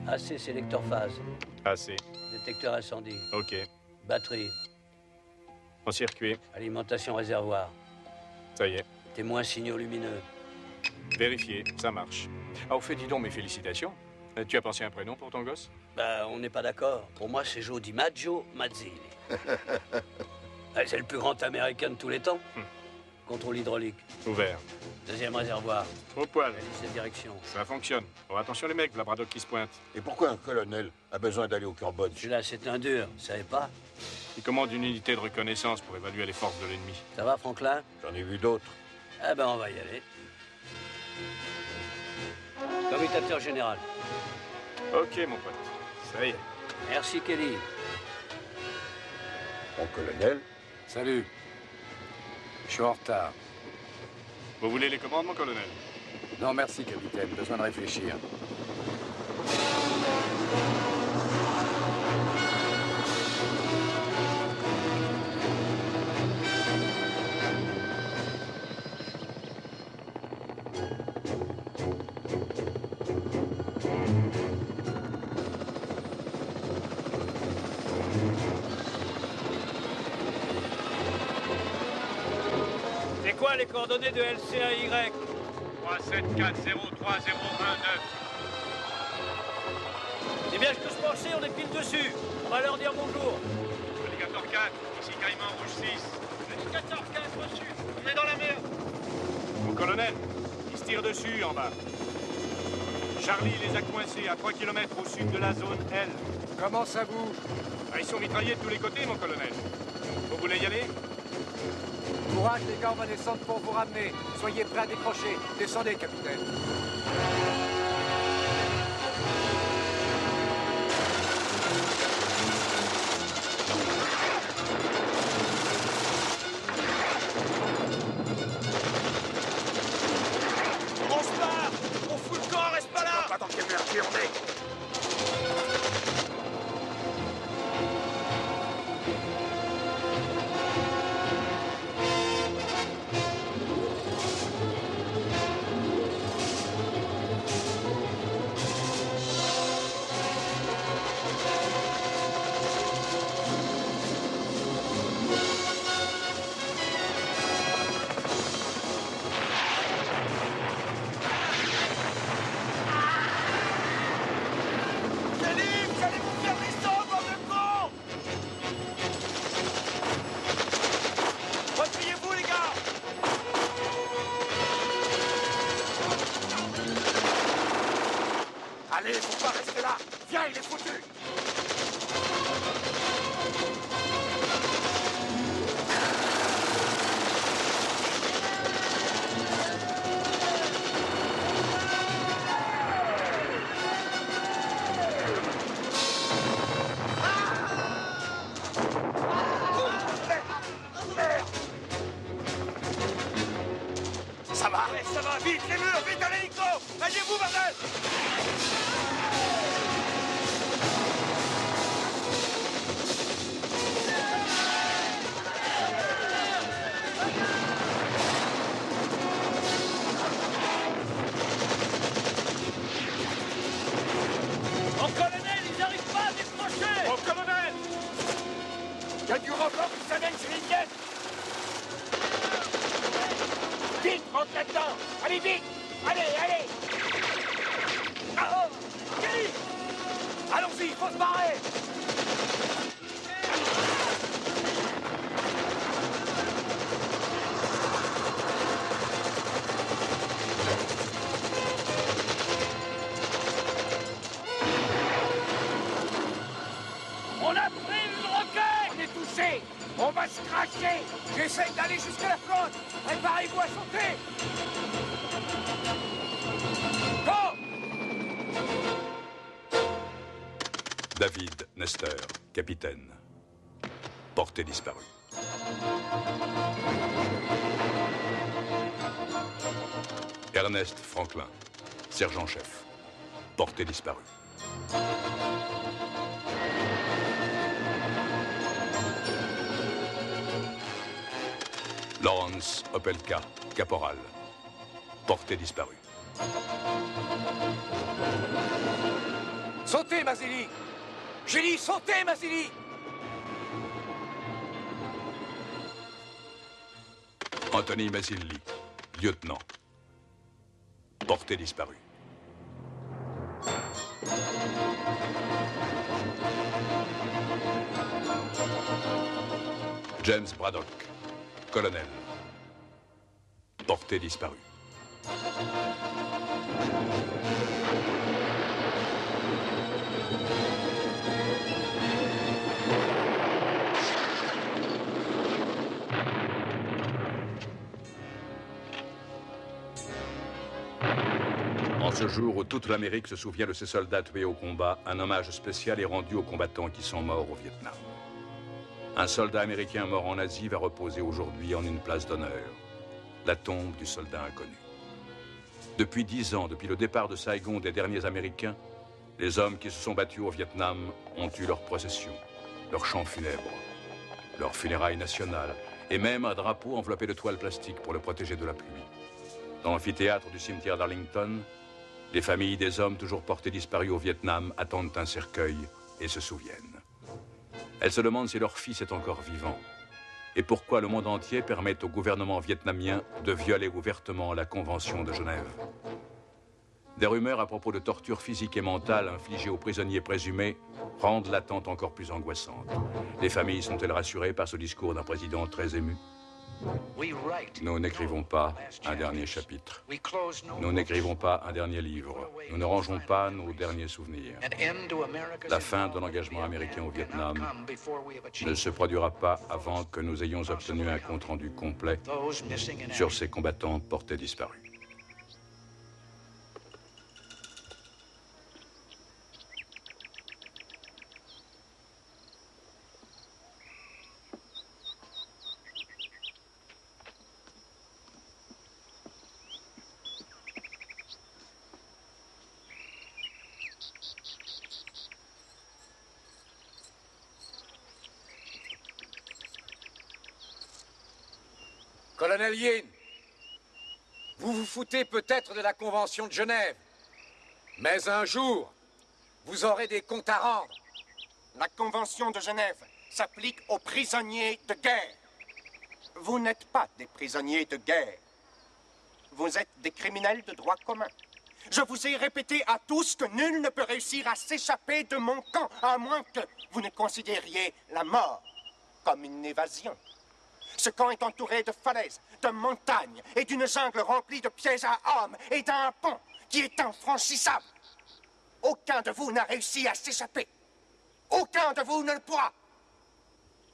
AC sélecteur phase. AC. Détecteur incendie. OK. Batterie. En circuit. Alimentation réservoir. Ça y est. Témoin signaux lumineux. Vérifié, ça marche. Ah, au fait, dis donc, mes félicitations. Tu as pensé à un prénom pour ton gosse? Bah, on n'est pas d'accord. Pour moi, c'est Joe DiMaggio Mazzilli. C'est le plus grand américain de tous les temps. Contrôle hydraulique. Ouvert. Deuxième réservoir. Au poil. La liste de direction. Ça fonctionne. Bon, attention les mecs, la Braddock qui se pointe. Et pourquoi un colonel a besoin d'aller au Cambodge? Celui-là, c'est un dur. Vous savez pas? Il commande une unité de reconnaissance pour évaluer les forces de l'ennemi. Ça va, Franklin? J'en ai vu d'autres. Ah ben, on va y aller. Commutateur général. OK, mon pote. Ça y est. Merci, Kelly. Mon colonel? Salut. Je suis en retard. Vous voulez les commandes, mon colonel? Non, merci, capitaine. Besoin de réfléchir. C'est quoi les coordonnées de LCAY? 37403019. C'est bien ce que je pensais, on est pile dessus. On va leur dire bonjour. Alligator 4, ici Caïman Rouge 6. Alligator 4 reçu. On est dans la merde. Mon colonel, ils se tirent dessus en bas. Charlie les a coincés à 3 km au sud de la zone L. Comment ça bouge? Ah, ils sont mitraillés de tous les côtés, mon colonel. Vous voulez y aller? Courage, les gars, on va descendre pour vous ramener. Soyez prêts à décrocher. Descendez, capitaine. On se barre. On fout le camp, reste pas là. Pas dans quelle merdier on est. Allez, faut pas rester là. Viens, il est foutu. Ça va? Ouais, ça va, vite, les murs, vite à l'hélico. Alliez-vous, bordel. Mon colonel, ils n'arrivent pas à décrocher. Mon colonel! Il y a du rebord qui s'amène sur les lièges. Vite, rentre là-dedans. Allez, vite. Allez, allez. Ah, oh, Kelly. Allons-y, faut se barrer. On a pris une roquette. On est touché. On va se cracher. J'essaye d'aller jusqu'à la flotte. Préparez-vous à sauter. Go! David Nestor, capitaine. Portée disparue. Ernest Franklin, sergent-chef. Portée disparue. Lawrence Opelka, caporal. Portée disparue. Sautez, Mazzilli! J'ai dit sautez, Mazzilli! Anthony Mazzilli, lieutenant. Portée disparue. James Braddock, colonel. Portée disparue. En ce jour où toute l'Amérique se souvient de ses soldats tués au combat, un hommage spécial est rendu aux combattants qui sont morts au Vietnam. Un soldat américain mort en Asie va reposer aujourd'hui en une place d'honneur, la tombe du soldat inconnu. Depuis 10 ans, depuis le départ de Saigon des derniers Américains, les hommes qui se sont battus au Vietnam ont eu leur procession, leur chant funèbre, leur funérailles nationales, et même un drapeau enveloppé de toile plastique pour le protéger de la pluie. Dans l'amphithéâtre du cimetière d'Arlington, les familles des hommes toujours portés disparus au Vietnam attendent un cercueil et se souviennent. Elles se demandent si leur fils est encore vivant et pourquoi le monde entier permet au gouvernement vietnamien de violer ouvertement la Convention de Genève. Des rumeurs à propos de tortures physiques et mentales infligées aux prisonniers présumés rendent l'attente encore plus angoissante. Les familles sont-elles rassurées par ce discours d'un président très ému? Nous n'écrivons pas un dernier chapitre. Nous n'écrivons pas un dernier livre. Nous ne rangeons pas nos derniers souvenirs. La fin de l'engagement américain au Vietnam ne se produira pas avant que nous ayons obtenu un compte-rendu complet sur ces combattants portés disparus. Colonel Yin, vous vous foutez peut-être de la Convention de Genève, mais un jour, vous aurez des comptes à rendre. La Convention de Genève s'applique aux prisonniers de guerre. Vous n'êtes pas des prisonniers de guerre. Vous êtes des criminels de droit commun. Je vous ai répété à tous que nul ne peut réussir à s'échapper de mon camp, à moins que vous ne considériez la mort comme une évasion. Ce camp est entouré de falaises, de montagnes et d'une jungle remplie de pièges à hommes et d'un pont qui est infranchissable. Aucun de vous n'a réussi à s'échapper. Aucun de vous ne le pourra.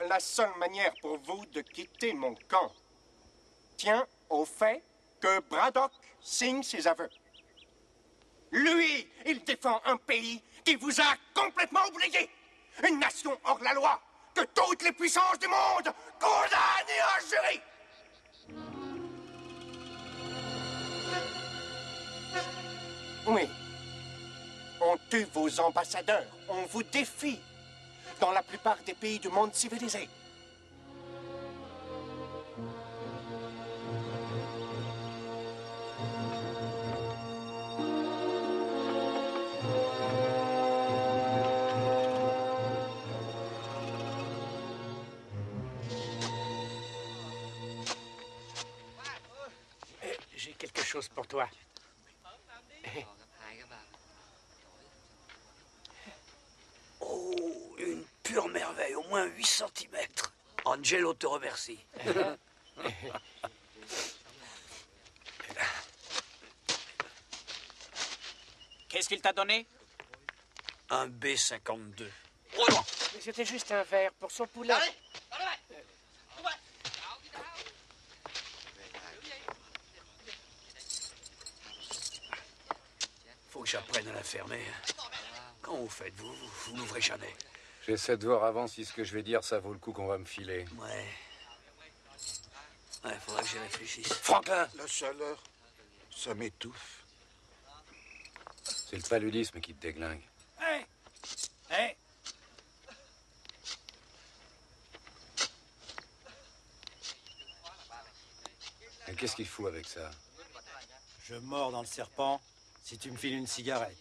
La seule manière pour vous de quitter mon camp tient au fait que Braddock signe ses aveux. Lui, il défend un pays qui vous a complètement oublié. Une nation hors la loi que toutes les puissances du monde condamnent et injurient. Oui. On tue vos ambassadeurs, on vous défie dans la plupart des pays du monde civilisé. J'ai quelque chose pour toi. Oh, une pure merveille, au moins 8 cm. Angelo te remercie. Qu'est-ce qu'il t'a donné? Un B-52. Mais c'était juste un verre pour son poulet. Faut que j'apprenne à la fermer. Quand vous faites, vous n'ouvrez jamais. J'essaie de voir avant si ce que je vais dire, ça vaut le coup qu'on va me filer. Ouais. Ouais, faudrait que j'y réfléchisse. Franklin! La chaleur, ça m'étouffe. C'est le paludisme qui te déglingue. Hé! Hé! Et qu'est-ce qu'il fout avec ça? Je mords dans le serpent si tu me files une cigarette.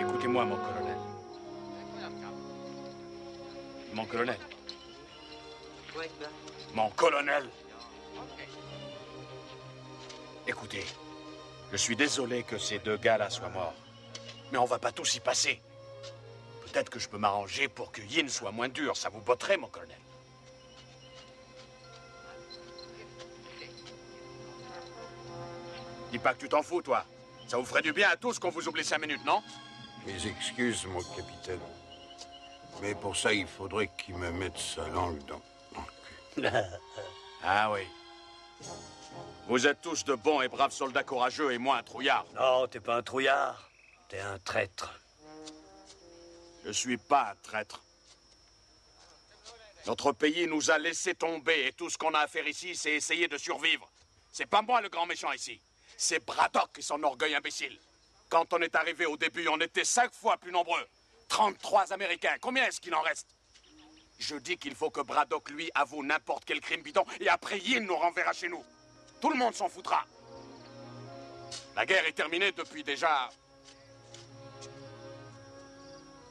Écoutez-moi, mon colonel. Mon colonel. Mon colonel. Écoutez, je suis désolé que ces deux gars-là soient morts. Mais on va pas tous y passer. Peut-être que je peux m'arranger pour que Yin soit moins dur. Ça vous botterait, mon colonel. Dis pas que tu t'en fous, toi. Ça vous ferait du bien à tous qu'on vous oublie 5 minutes, non? Mes excuses, mon capitaine. Mais pour ça, il faudrait qu'il me mette sa langue dans le cul. Ah oui. Vous êtes tous de bons et braves soldats courageux et moi un trouillard. Non, t'es pas un trouillard. T'es un traître. Je suis pas un traître. Notre pays nous a laissé tomber et tout ce qu'on a à faire ici, c'est essayer de survivre. C'est pas moi le grand méchant ici. C'est Braddock et son orgueil imbécile. Quand on est arrivé au début, on était 5 fois plus nombreux. 33 Américains. Combien est-ce qu'il en reste? Je dis qu'il faut que Braddock, lui, avoue n'importe quel crime bidon et après Yin nous renverra chez nous. Tout le monde s'en foutra. La guerre est terminée depuis déjà...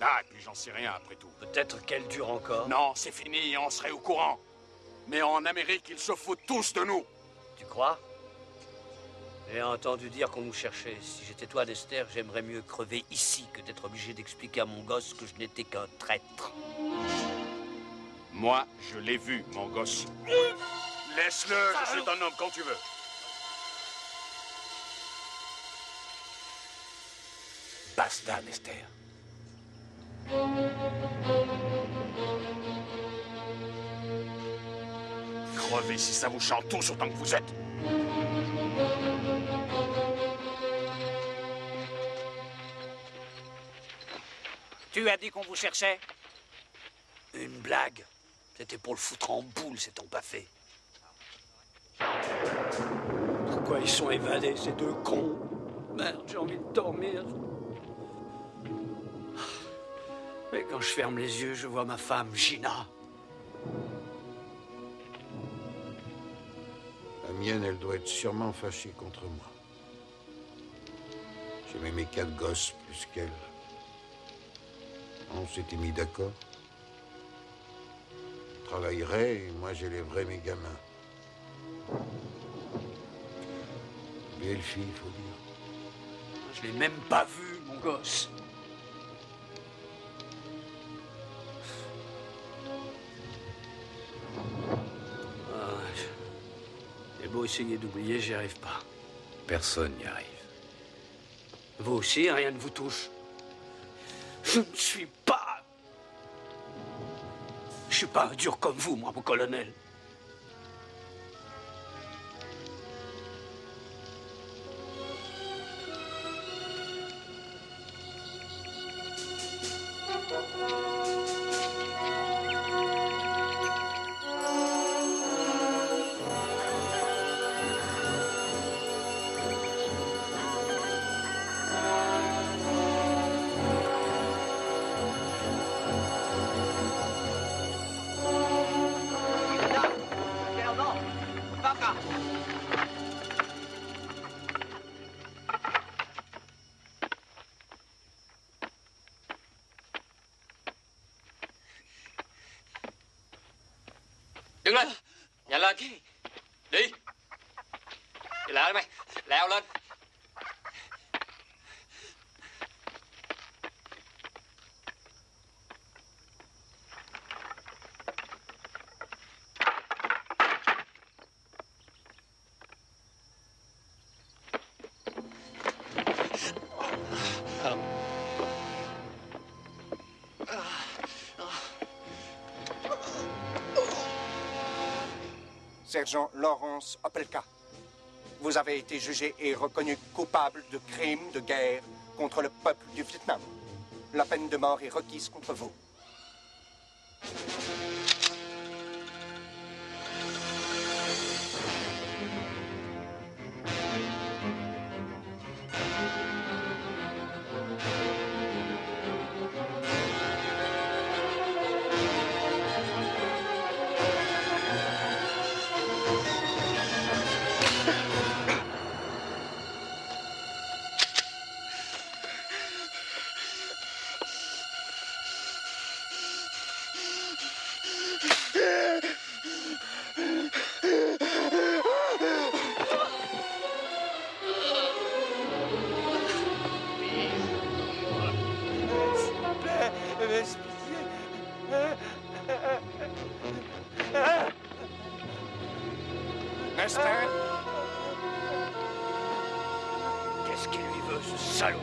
Ah, et puis j'en sais rien après tout. Peut-être qu'elle dure encore. Non, c'est fini, on serait au courant. Mais en Amérique, ils se foutent tous de nous. Tu crois? J'ai entendu dire qu'on nous cherchait. Si j'étais toi, Lester, j'aimerais mieux crever ici que d'être obligé d'expliquer à mon gosse que je n'étais qu'un traître. Moi, je l'ai vu, mon gosse. Laisse-le, je suis ton homme quand tu veux. Basta, Lester. Crevez si ça vous chante tous autant que vous êtes. Tu as dit qu'on vous cherchait? Une blague. C'était pour le foutre en boule, cet empaffé. Pourquoi ils sont évadés, ces deux cons? Merde, j'ai envie de dormir. Mais quand je ferme les yeux, je vois ma femme, Gina. La mienne, elle doit être sûrement fâchée contre moi. J'aimais mes 4 gosses plus qu'elle. On s'était mis d'accord. Je travaillerais et moi j'élèverais mes gamins. Belle fille, il faut dire. Je l'ai même pas vu, mon gosse. J'ai beau essayer d'oublier, j'y arrive pas. Personne n'y arrive. Vous aussi, rien ne vous touche. Je ne suis pas... Je suis pas un dur comme vous, moi, mon colonel. Đứng lên. Nhanh lên. Đi. Đi lại mày. Leo lên. Sergent Lawrence Opelka, vous avez été jugé et reconnu coupable de crimes de guerre contre le peuple du Vietnam. La peine de mort est requise contre vous. Esther? Qu'est-ce qu'il lui veut, ce salaud?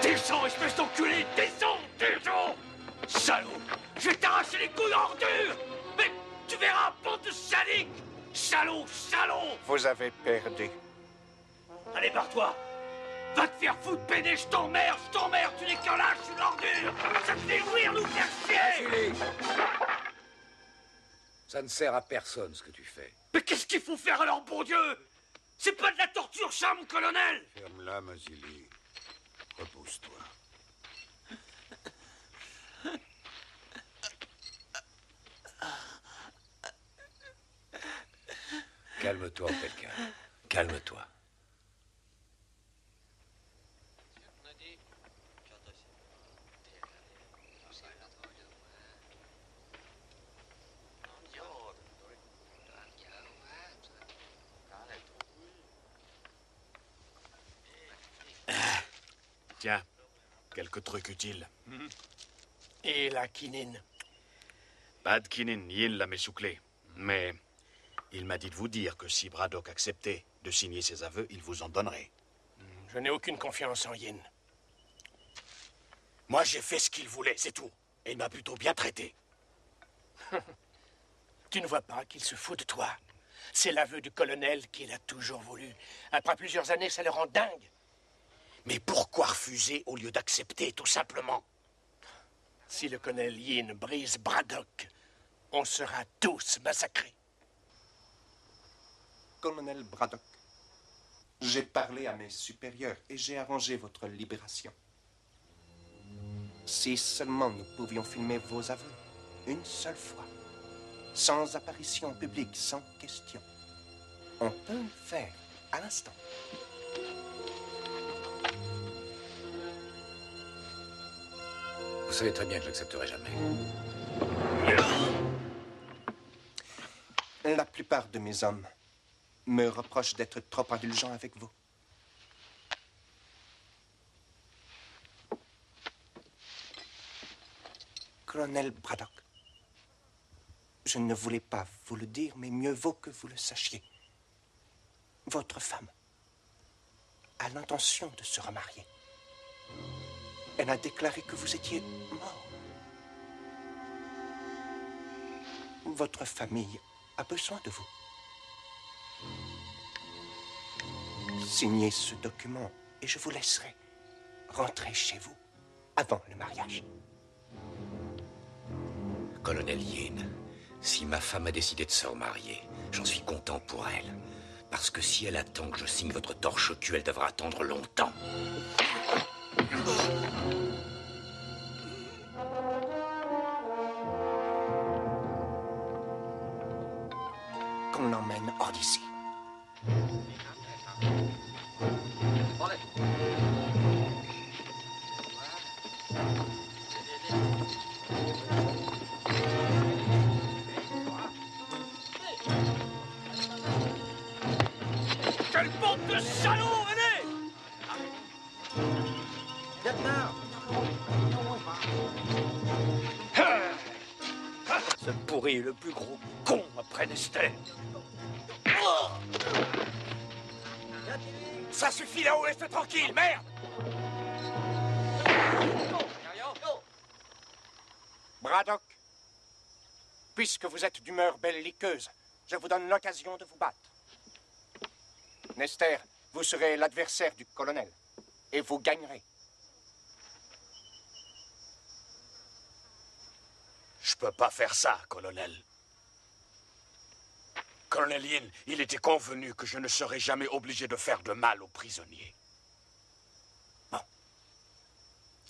Descends, espèce d'enculé! Descends! Descends! Salaud! Je vais t'arracher les couilles en ordure! Mais tu verras, bande de sadiques! Salaud! Salaud! Vous avez perdu. Allez, barre-toi! Va te faire foutre, Béné, je t'emmerde, tu n'es qu'un lâche, une ordure! Ça te fait jouir, nous faire chier! Julie, ça ne sert à personne ce que tu fais. Mais qu'est-ce qu'il faut faire alors, bon Dieu? C'est pas de la torture, ça, mon colonel! Ferme-la, Mazili. Repose-toi. Calme-toi, Opelka. Calme-toi. Tiens, quelques trucs utiles. Et la quinine? Pas de quinine, Yin l'a messouclé. Mais il m'a dit de vous dire que si Braddock acceptait de signer ses aveux, il vous en donnerait. Je n'ai aucune confiance en Yin. Moi, j'ai fait ce qu'il voulait, c'est tout. Et il m'a plutôt bien traité. Tu ne vois pas qu'il se fout de toi? C'est l'aveu du colonel qu'il a toujours voulu. Après plusieurs années, ça le rend dingue. Mais pourquoi refuser au lieu d'accepter, tout simplement? Si le colonel Yin brise Braddock, on sera tous massacrés. Colonel Braddock, j'ai parlé à mes supérieurs et j'ai arrangé votre libération. Si seulement nous pouvions filmer vos aveux, une seule fois, sans apparition publique, sans question. On peut le faire à l'instant. Vous savez très bien que je n'accepterai jamais. La plupart de mes hommes me reprochent d'être trop indulgent avec vous. Colonel Braddock, je ne voulais pas vous le dire, mais mieux vaut que vous le sachiez. Votre femme a l'intention de se remarier. Elle a déclaré que vous étiez mort. Votre famille a besoin de vous. Signez ce document et je vous laisserai rentrer chez vous avant le mariage. Colonel Yin, si ma femme a décidé de se remarier, j'en suis content pour elle. Parce que si elle attend que je signe votre torche au cul, elle devra attendre longtemps. Qu'on l'emmène hors d'ici. salaud, venez! Ce pourri est le plus gros con après Nester. Ça suffit là-haut, laisse-le tranquille, merde! Braddock, puisque vous êtes d'humeur belliqueuse, je vous donne l'occasion de vous battre. Nester, vous serez l'adversaire du colonel, et vous gagnerez. Je peux pas faire ça, colonel. Colonel Yin, il était convenu que je ne serais jamais obligé de faire de mal aux prisonniers. Bon.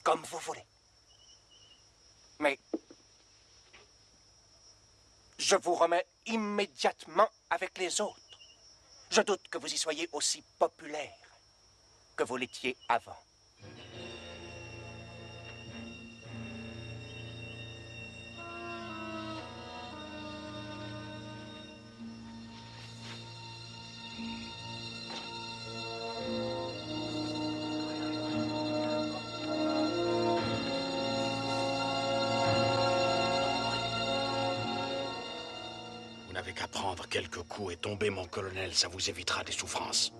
Comme vous voulez. Mais je vous remets immédiatement avec les autres. Je doute que vous y soyez aussi populaire que vous l'étiez avant. Vous n'avez qu'à prendre quelques coups et tomber, mon colonel, ça vous évitera des souffrances.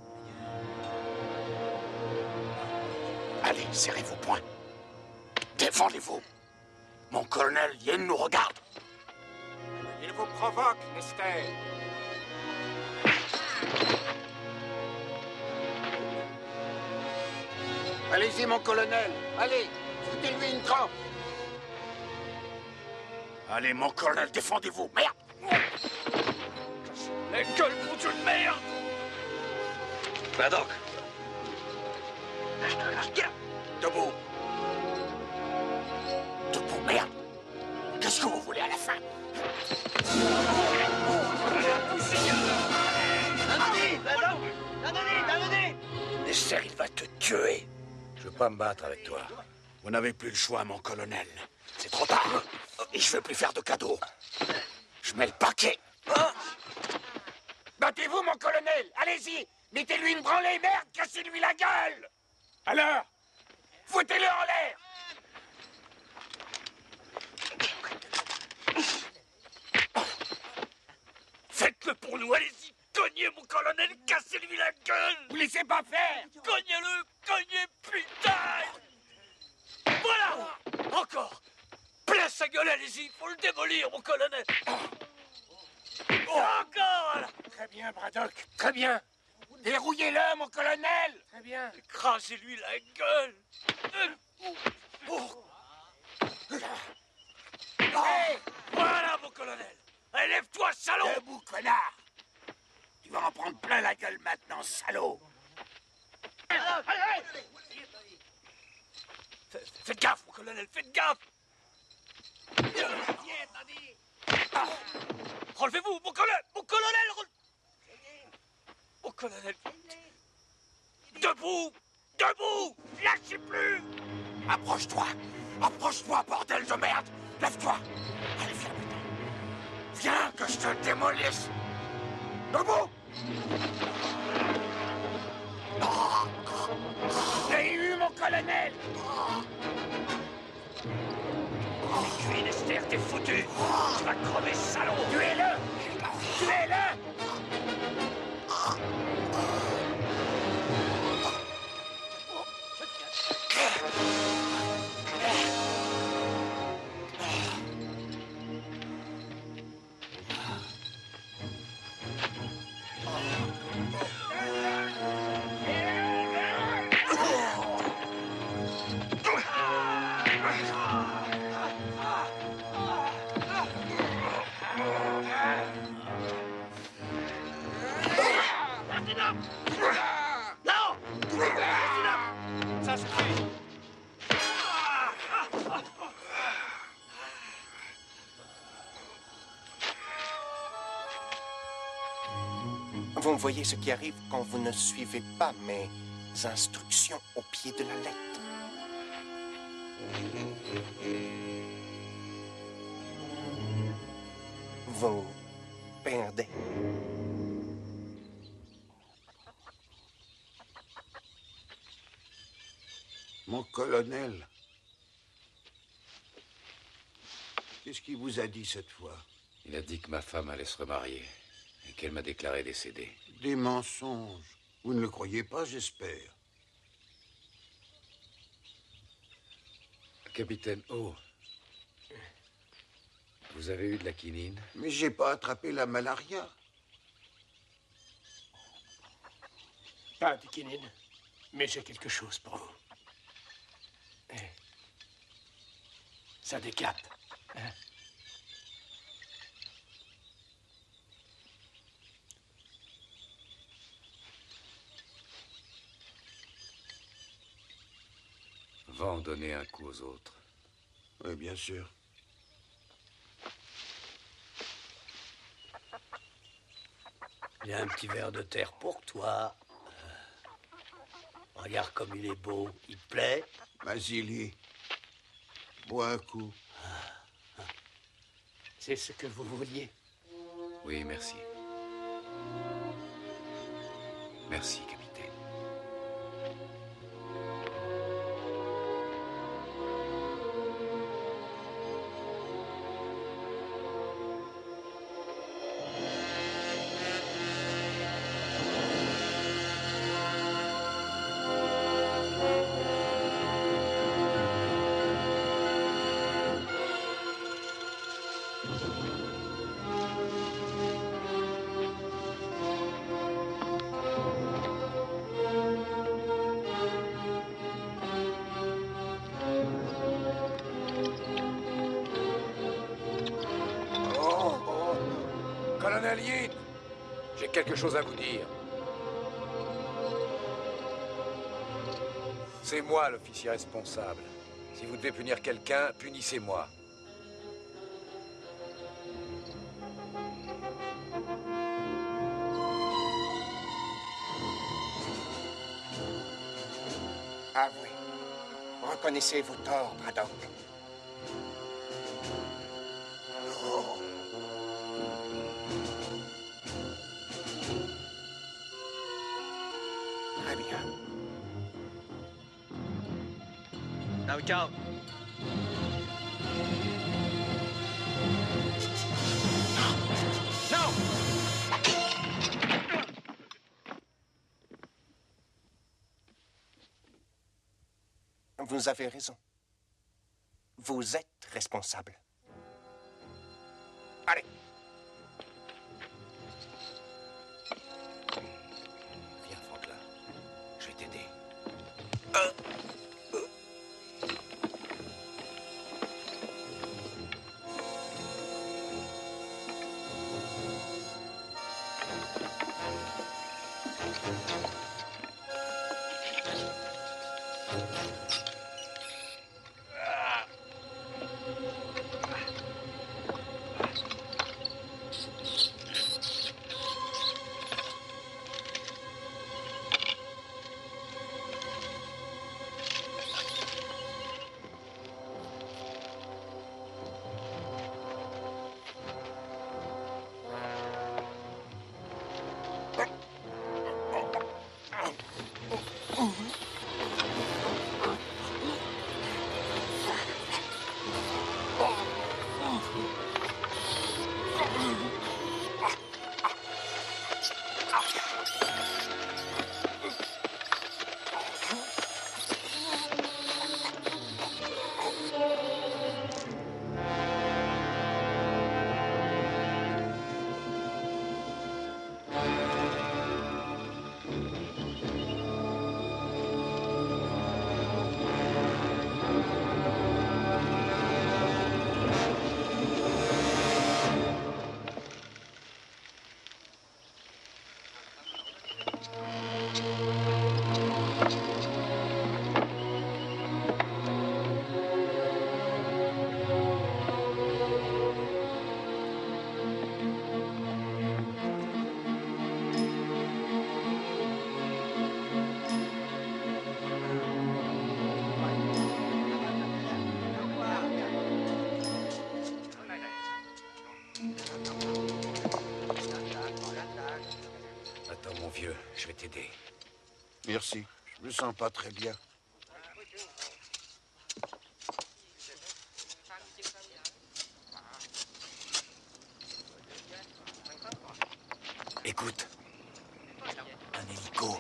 Allez, serrez vos poings. Défendez-vous. Mon colonel Yin nous regarde. Il vous provoque, Nester. Allez-y, mon colonel. Allez, foutez-lui une trempe. Allez, mon colonel, défendez-vous. Merde! Les gueules, mon Dieu de merde! Braddock. Debout. Debout, merde. Qu'est-ce que vous voulez à la fin? Nester, il va te tuer. Je veux pas me battre avec toi. Vous n'avez plus le choix, mon colonel. C'est trop tard. Et je veux plus faire de cadeaux. Je mets le paquet. Battez-vous, mon colonel. Allez-y. Mettez-lui une branlée, merde. Cassez-lui la gueule. Alors, Foutez-le en l'air. Faites-le pour nous, allez-y! Cognez, mon colonel, cassez-lui la gueule! Vous laissez pas faire. Cognez-le! Cognez, putain! Voilà! Encore! Plein sa gueule, allez-y! Faut le démolir, mon colonel! Encore, là! Très bien, Braddock. Très bien. Dérouillez-le, mon colonel. Très bien. Écrasez-lui la gueule! Voilà, mon colonel! Allez, lève-toi, salaud! debout, connard. Tu vas en prendre plein la gueule maintenant, salaud. Faites gaffe, mon colonel, faites gaffe! Relevez-vous, mon colonel! Mon colonel! Mon colonel! Debout! Debout! Lâchez plus! Approche-toi. Approche-toi, bordel de merde. Lève-toi. Allez, viens, putain. Viens, que je te démolisse. Debout. J'ai eu, mon colonel. Tuez Nester, t'es foutu! Tu vas crever, salaud! Tuez-le. Tuez-le. Non! Ça suffit! Vous voyez ce qui arrive quand vous ne suivez pas mes instructions au pied de la lettre. Vous perdez. Mon colonel. Qu'est-ce qu'il vous a dit cette fois? Il a dit que ma femme allait se remarier et qu'elle m'a déclaré décédée. Des mensonges. Vous ne le croyez pas, j'espère. Capitaine O, vous avez eu de la quinine? Mais j'ai pas attrapé la malaria. Pas de quinine, mais j'ai quelque chose pour vous. Ça décape. Hein? Va en donner un coup aux autres. Oui, bien sûr. Il y a un petit verre de terre pour toi. Regarde comme il est beau. Il te plaît? Vasily, bois un coup. C'est ce que vous vouliez. Oui, merci. Merci, capitaine. Colonel Yin, j'ai quelque chose à vous dire. C'est moi l'officier responsable. Si vous devez punir quelqu'un, punissez-moi. Avouez. Reconnaissez vos torts, Braddock. Oh. Très bien. Now we go. No! Vous avez raison. Vous êtes responsable. Allez. Viens, Franklin. Je vais t'aider. Attends, mon vieux, je vais t'aider. Merci. Je me sens pas très bien. Écoute. Un hélico.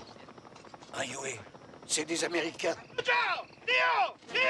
Un Huey. C'est des Américains. Ciao! Dio! Dio!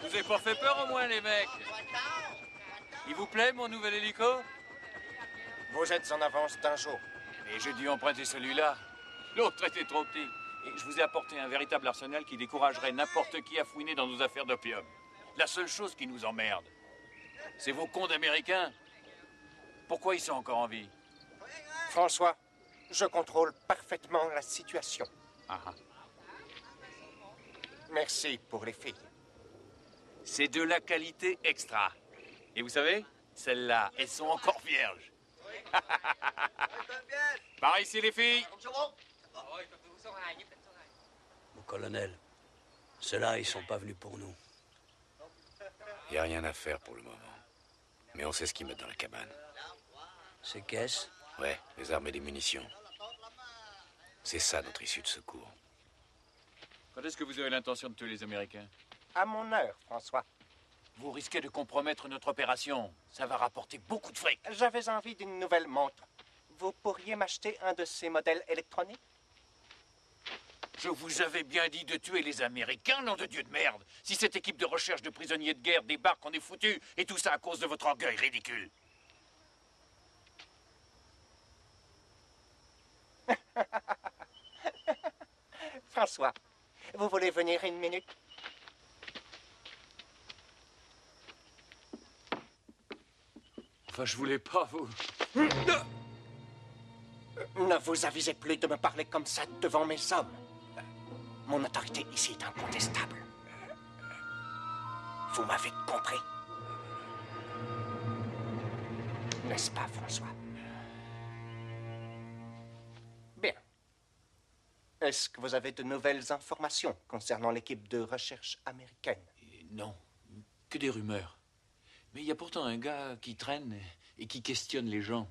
Vous avez pas fait peur au moins, les mecs? Il vous plaît, mon nouvel hélico? Vous êtes en avance d'un jour. Mais j'ai dû emprunter celui-là. L'autre était trop petit. Et je vous ai apporté un véritable arsenal qui découragerait n'importe qui à fouiner dans nos affaires d'opium. La seule chose qui nous emmerde, c'est vos cons d'Américains. Pourquoi ils sont encore en vie? François, je contrôle parfaitement la situation. Merci pour les filles. C'est de la qualité extra. Et vous savez, celles-là, elles sont encore vierges. Par ici, les filles. Mon colonel, ceux-là, ils sont pas venus pour nous. Il n'y a rien à faire pour le moment. Mais on sait ce qu'ils mettent dans la cabane. Ces caisses? Ouais, les armes et les munitions. C'est ça notre issue de secours. Quand est-ce que vous avez l'intention de tuer les Américains? À mon heure, François. Vous risquez de compromettre notre opération. Ça va rapporter beaucoup de fric. J'avais envie d'une nouvelle montre. Vous pourriez m'acheter un de ces modèles électroniques? Je vous avais bien dit de tuer les Américains, nom de Dieu de merde. Si cette équipe de recherche de prisonniers de guerre débarque, on est foutu. Et tout ça à cause de votre orgueil ridicule. François, vous voulez venir une minute? Enfin, je voulais pas, vous. Ne vous avisez plus de me parler comme ça devant mes hommes. Mon autorité ici est incontestable. Vous m'avez compris? N'est-ce pas, François? Bien. Est-ce que vous avez de nouvelles informations concernant l'équipe de recherche américaine? Non, que des rumeurs. Mais il y a pourtant un gars qui traîne et qui questionne les gens.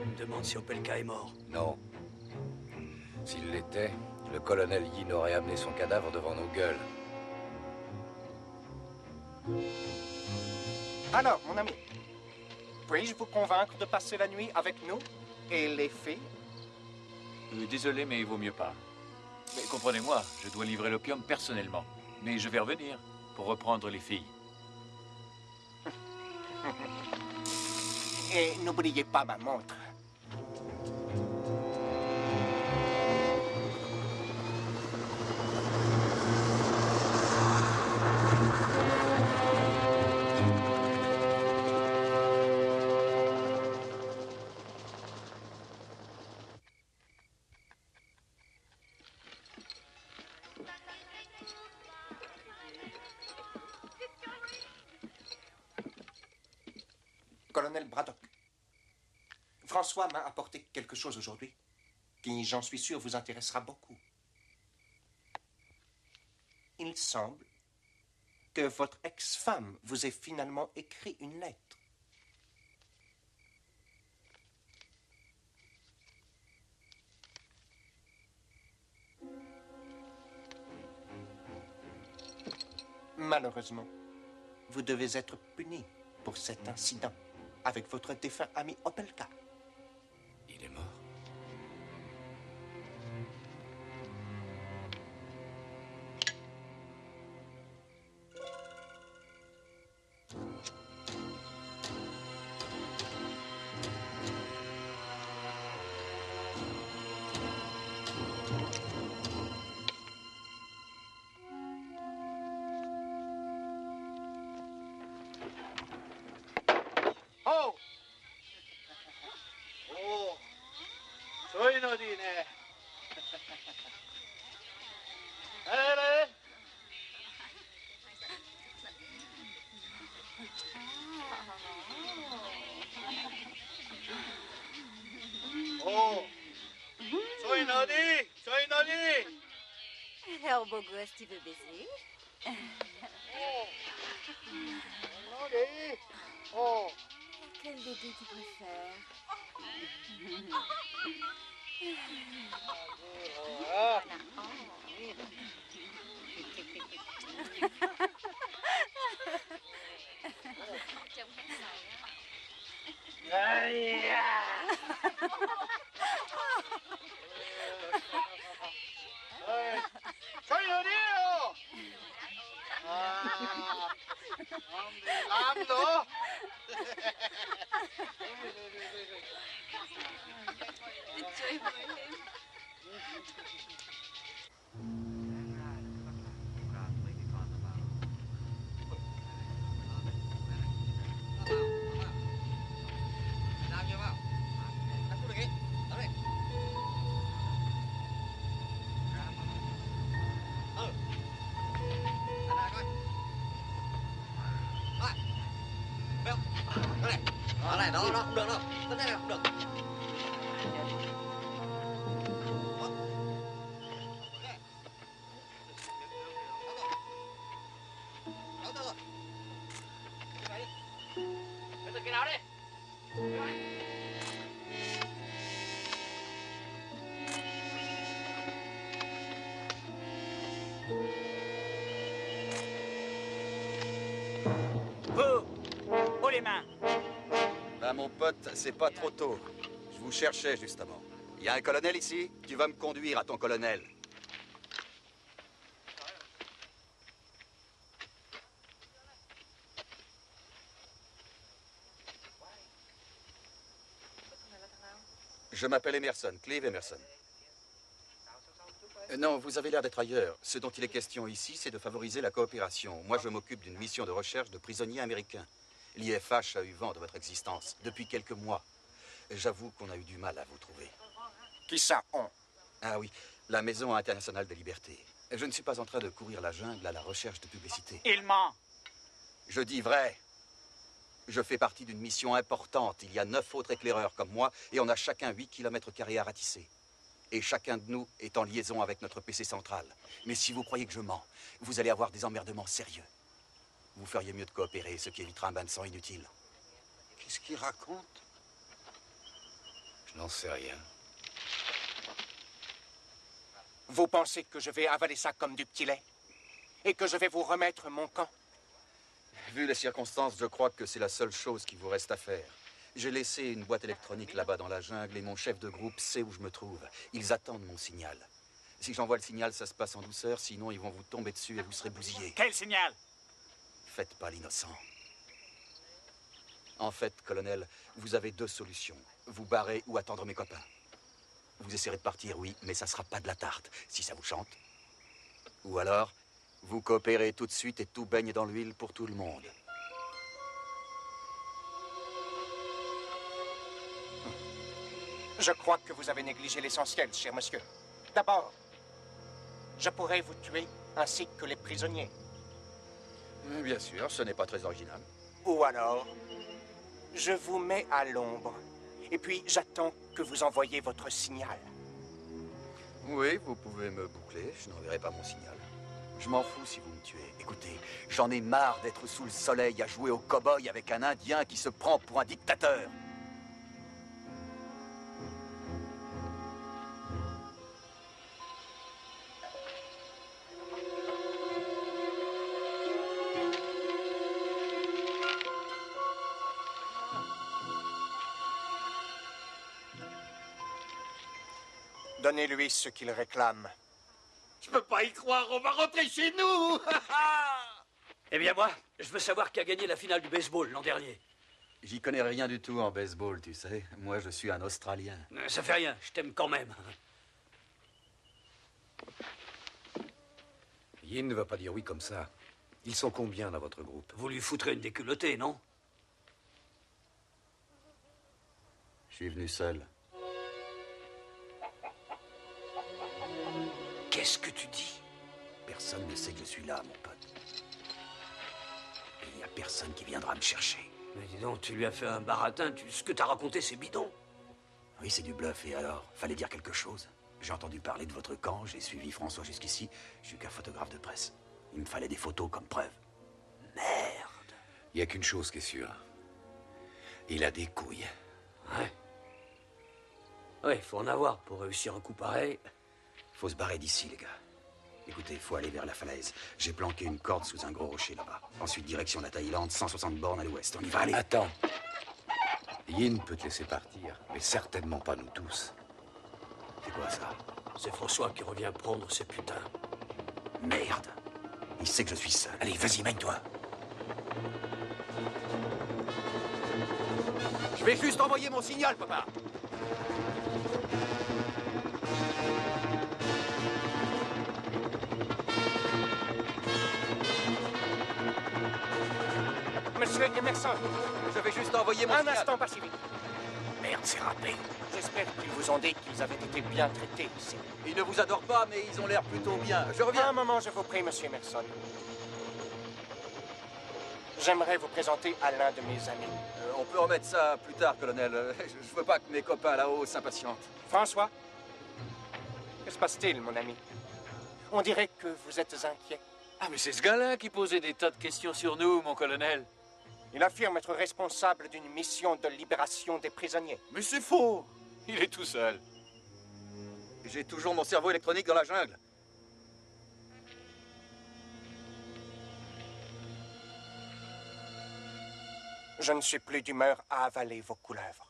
Je me demande si Opelka est mort. Non. S'il l'était, le colonel Yin aurait amené son cadavre devant nos gueules. Alors, mon ami, puis-je vous convaincre de passer la nuit avec nous et les filles? Désolé, mais il vaut mieux pas. Mais comprenez-moi, je dois livrer l'opium personnellement. Mais je vais revenir pour reprendre les filles. Et n'oubliez pas ma montre. Colonel Braddock, François m'a apporté quelque chose aujourd'hui qui, j'en suis sûr, vous intéressera beaucoup. Il semble que votre ex-femme vous ait finalement écrit une lettre. Malheureusement, vous devez être puni pour cet incident avec votre défunt ami Opelka. Il est mort. Oh! Oh! Soy no dine. Allez! Oh! Soy Nodi! Soy Nodi! Alors, beau gosse, tu veux baiser? Oh! Nodi! Oh! Quel bébé tu préfères? Ah! Aïe! Soy Nodillo! Ah! Ando! Đó này, đó, không được đâu. Cái này không được. Cái nào đi? Vous, haut les mains. Ben, mon pote, c'est pas trop tôt. Je vous cherchais, justement. Il y a un colonel ici? Tu vas me conduire à ton colonel. Je m'appelle Emerson, Clive Emerson. Non, vous avez l'air d'être ailleurs. Ce dont il est question ici, c'est de favoriser la coopération. Moi, je m'occupe d'une mission de recherche de prisonniers américains. L'IFH a eu vent de votre existence depuis quelques mois. J'avoue qu'on a eu du mal à vous trouver. Qui ça, on? Ah oui, la Maison internationale des libertés. Je ne suis pas en train de courir la jungle à la recherche de publicité. Il ment. Je dis vrai. Je fais partie d'une mission importante. Il y a 9 autres éclaireurs comme moi et on a chacun 8 km² à ratisser. Et chacun de nous est en liaison avec notre PC central. Mais si vous croyez que je mens, vous allez avoir des emmerdements sérieux. Vous feriez mieux de coopérer, ce qui évitera un bain de sang inutile. Qu'est-ce qu'il raconte? Je n'en sais rien. Vous pensez que je vais avaler ça comme du petit lait? Et que je vais vous remettre mon camp? Vu les circonstances, je crois que c'est la seule chose qui vous reste à faire. J'ai laissé une boîte électronique là-bas dans la jungle et mon chef de groupe sait où je me trouve. Ils attendent mon signal. Si j'envoie le signal, ça se passe en douceur, sinon ils vont vous tomber dessus et vous serez bousillé. Quel signal? Faites pas l'innocent. En fait, colonel, vous avez 2 solutions. Vous barrer ou attendre mes copains. Vous essaierez de partir, oui, mais ça sera pas de la tarte, si ça vous chante. Ou alors, vous coopérez tout de suite et tout baigne dans l'huile pour tout le monde. Je crois que vous avez négligé l'essentiel, cher monsieur. D'abord, je pourrais vous tuer ainsi que les prisonniers. Bien sûr, ce n'est pas très original. Ou alors, je vous mets à l'ombre. Et puis, j'attends que vous envoyiez votre signal. Oui, vous pouvez me boucler, je n'enverrai pas mon signal. Je m'en fous si vous me tuez. Écoutez, j'en ai marre d'être sous le soleil à jouer au cow-boy avec un Indien qui se prend pour un dictateur. Donnez-lui ce qu'il réclame. Je peux pas y croire, on va rentrer chez nous. Eh bien moi, je veux savoir qui a gagné la finale du baseball l'an dernier. J'y connais rien du tout en baseball, tu sais. Moi, je suis un Australien. Ça fait rien, je t'aime quand même. Yin ne va pas dire oui comme ça. Ils sont combien dans votre groupe? Vous lui foutrez une déculottée, non? Je suis venu seul. Qu'est-ce que tu dis? Personne ne sait que je suis là, mon pote. Et il n'y a personne qui viendra me chercher. Mais dis donc, tu lui as fait un baratin, ce que t'as raconté, c'est bidon. Oui, c'est du bluff, et alors? Fallait dire quelque chose. J'ai entendu parler de votre camp, j'ai suivi François jusqu'ici. Je suis qu'un photographe de presse. Il me fallait des photos comme preuve. Merde. Il n'y a qu'une chose qui est sûre. Il a des couilles. Ouais. Ouais, faut en avoir pour réussir un coup pareil. Faut se barrer d'ici, les gars. Écoutez, faut aller vers la falaise. J'ai planqué une corde sous un gros rocher là-bas. Ensuite, direction la Thaïlande, 160 bornes à l'ouest. On y va, aller. Attends. Yin peut te laisser partir, mais certainement pas nous tous. C'est quoi ça? C'est François qui revient prendre ses putains. Merde. Il sait que je suis seul. Allez, vas-y, mène-toi. Je vais juste envoyer mon signal, papa. Monsieur Emerson, je vais juste envoyer mon signal. Un instant, pas si vite. Merde, c'est râpé. J'espère qu'ils vous ont dit qu'ils avaient été bien traités ici. Ils ne vous adorent pas, mais ils ont l'air plutôt bien. Je reviens. Un moment, je vous prie, monsieur Emerson. J'aimerais vous présenter à l'un de mes amis. On peut remettre ça plus tard, colonel. Je veux pas que mes copains là-haut s'impatientent. François, que se passe-t-il, mon ami? On dirait que vous êtes inquiet. Ah, mais c'est ce gars-là qui posait des tas de questions sur nous, mon colonel. Il affirme être responsable d'une mission de libération des prisonniers. Mais c'est faux. Il est tout seul. J'ai toujours mon cerveau électronique dans la jungle. Je ne suis plus d'humeur à avaler vos couleuvres.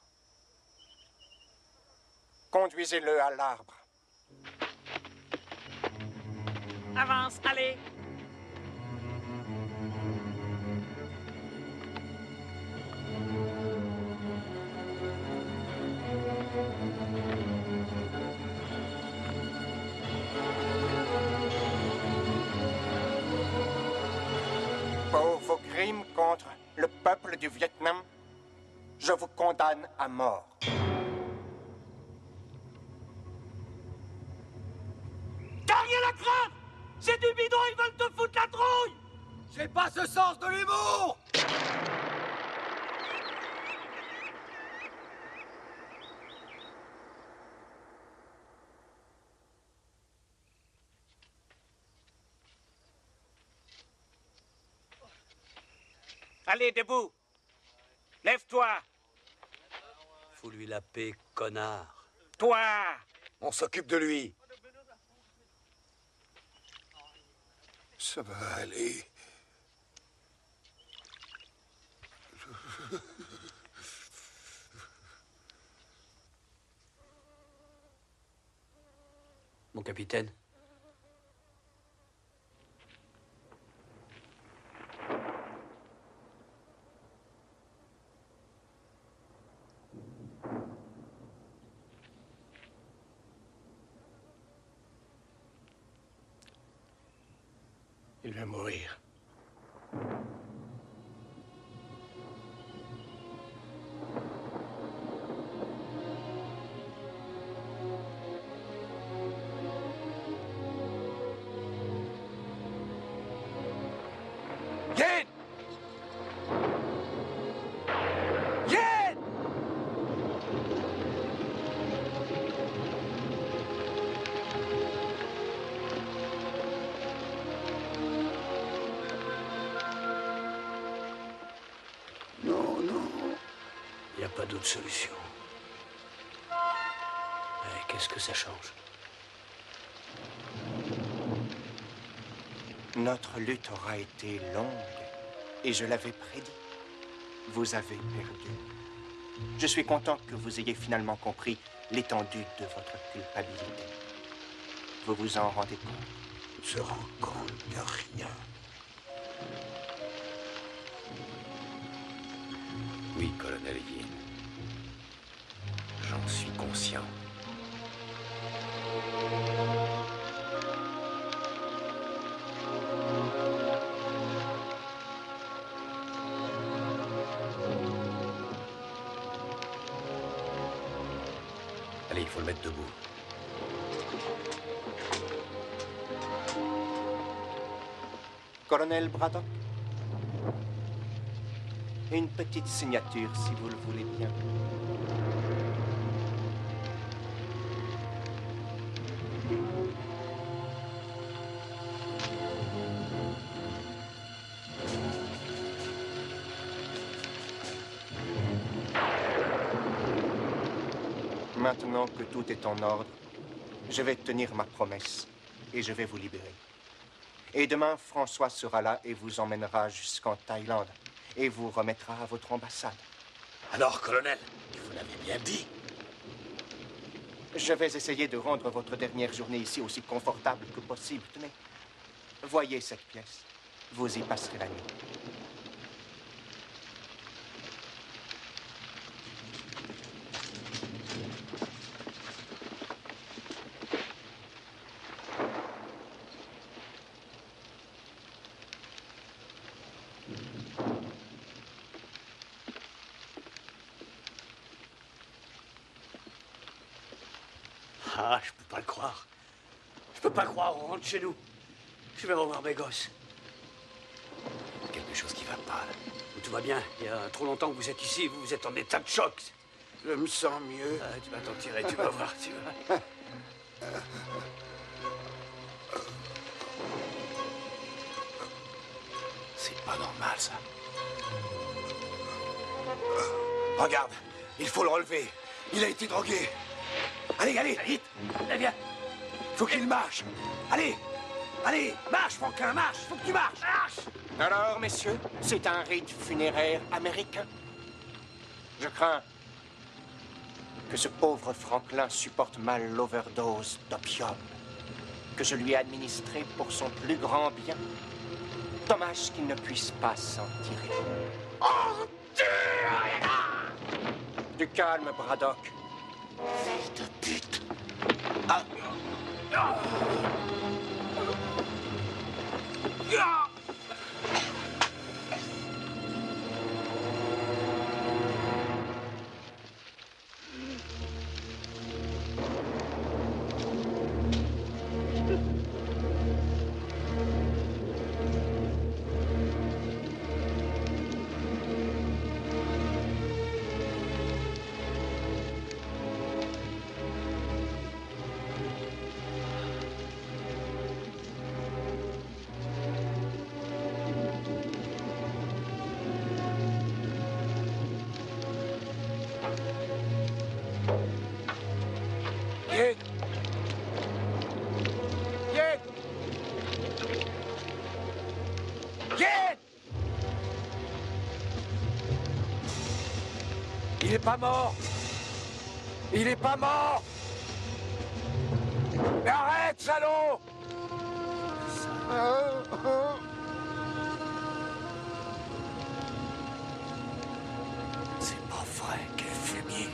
Conduisez-le à l'arbre. Avance, allez. Pour vos crimes contre le peuple du Vietnam, je vous condamne à mort. T'as rien à craindre! C'est du bidon, ils veulent te foutre la trouille! J'ai pas ce sens de l'humour! Allez, debout. Lève-toi. Faut lui la paix, connard. Toi. On s'occupe de lui. Ça va aller. Mon capitaine. Il va mourir. Yin! Yin! Non, non. Il n'y a pas d'autre solution. Mais qu'est-ce que ça change? Notre lutte aura été longue, et je l'avais prédit. Vous avez perdu. Je suis content que vous ayez finalement compris l'étendue de votre culpabilité. Vous vous en rendez compte? On se rend compte de rien. Oui, colonel Yin. J'en suis conscient. Allez, il faut le mettre debout. Colonel Braddock? Une petite signature, si vous le voulez bien. Maintenant que tout est en ordre, je vais tenir ma promesse et je vais vous libérer. Et demain, François sera là et vous emmènera jusqu'en Thaïlande et vous remettra à votre ambassade. Alors, colonel, vous l'avez bien dit. Je vais essayer de rendre votre dernière journée ici aussi confortable que possible. Tenez, voyez cette pièce. Vous y passerez la nuit. Ah, je peux pas le croire. Je peux pas croire, on rentre chez nous. Je vais revoir mes gosses. Quelque chose qui va pas, là. Tout va bien. Il y a trop longtemps que vous êtes ici, vous êtes en état de choc. Je me sens mieux. Ah, tu vas t'en tirer, tu vas voir, tu vas. C'est pas normal, ça. Regarde, il faut le relever. Il a été drogué. Allez, allez, vite. Allez, viens. Faut qu'il marche. Allez, allez, marche, Franklin, marche. Faut que tu marches. Marche. Alors, messieurs, c'est un rite funéraire américain. Je crains que ce pauvre Franklin supporte mal l'overdose d'opium que je lui ai administré pour son plus grand bien. Dommage qu'il ne puisse pas s'en tirer. Oh, Dieu! Du calme, Braddock. Fils de pute. Ah. Ah. Ah. Yin! Yin! Yin! Il est pas mort! Il est pas mort! Mais arrête, salaud! C'est pas vrai, quel fumier.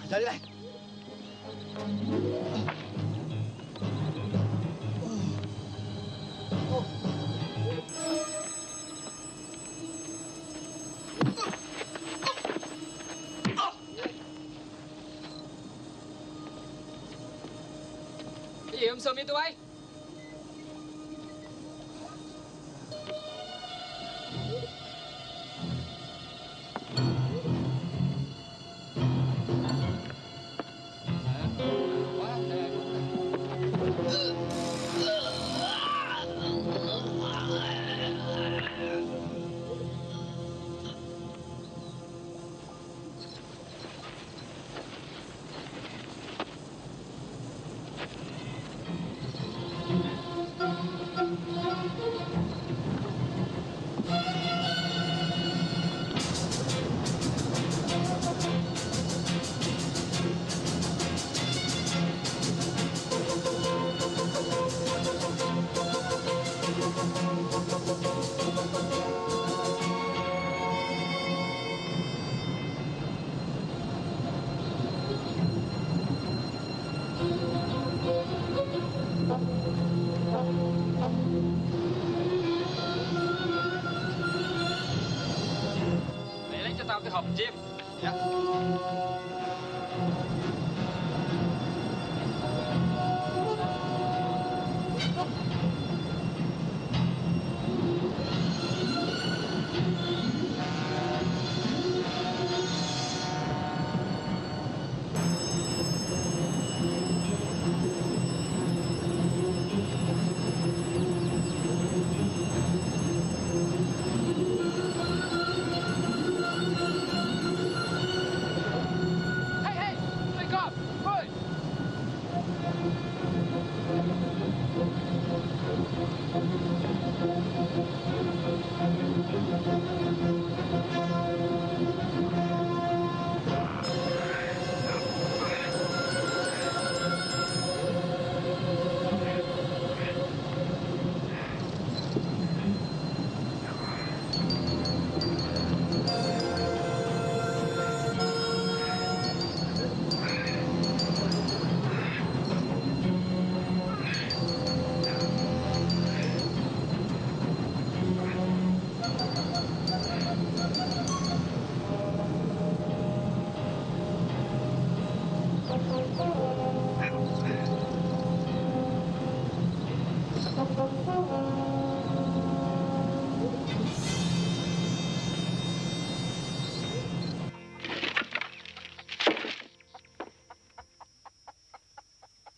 Salut. Cái gì ông Sơm với tụi bay? Mày lấy cho tao cái hộp chim. Dạ.